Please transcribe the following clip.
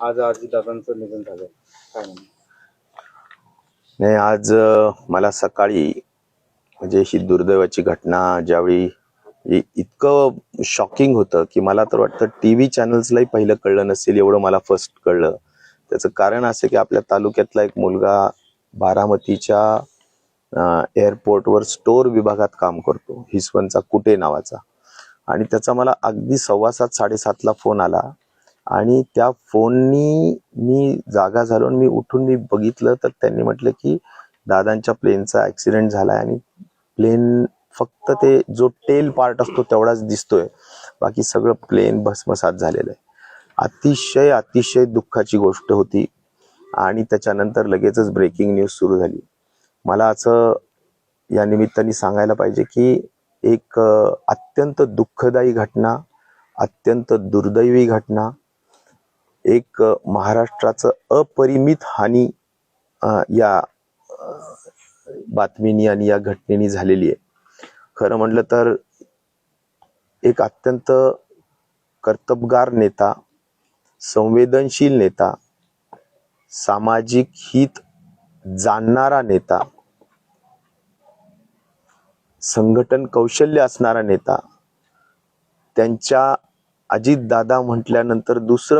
आज अजितदादांचं निधन झालं, काय म्हणणं? नाही, आज मला सकाळी म्हणजे ही दुर्दैवाची घटना ज्यावेळी इतकं शॉकिंग होतं की मला तर वाटतं टीव्ही चॅनल्सलाही पहिलं कळलं नसेल एवढं मला फर्स्ट कळलं. त्याचं कारण असं की आपल्या तालुक्यातला एक मुलगा बारामतीच्या एअरपोर्टवर स्टोअर विभागात काम करतो, हिसवनचा कुटे नावाचा. आणि त्याचा मला अगदी 7:15 7:30ला फोन आला आणि त्या फोननी मी जागा झालो आणि मी उठून मी बघितलं तर त्यांनी म्हटलं की दादांच्या प्लेनचा ऍक्सिडेंट झालाय आणि प्लेन फक्त ते जो टेल पार्ट असतो तेवढाच दिसतोय, बाकी सगळं प्लेन भस्मसात झालेलं आहे. अतिशय अतिशय दुःखाची गोष्ट होती. आणि त्याच्यानंतर लगेचच ब्रेकिंग न्यूज सुरू झाली. मला असं या निमित्ताने सांगायला पाहिजे की एक अत्यंत दुःखदायी घटना, अत्यंत दुर्दैवी घटना, एक महाराष्ट्राचं अपरिमित हानी या बातमीनी आणि या घटनेनी झालेली आहे. खरं म्हटलं तर एक अत्यंत कर्तबगार नेता, संवेदनशील नेता, सामाजिक हित जाणणारा नेता, संघटन कौशल्य असणारा नेता, त्यांच्या अजितदादा म्हटल्यानंतर दुसरं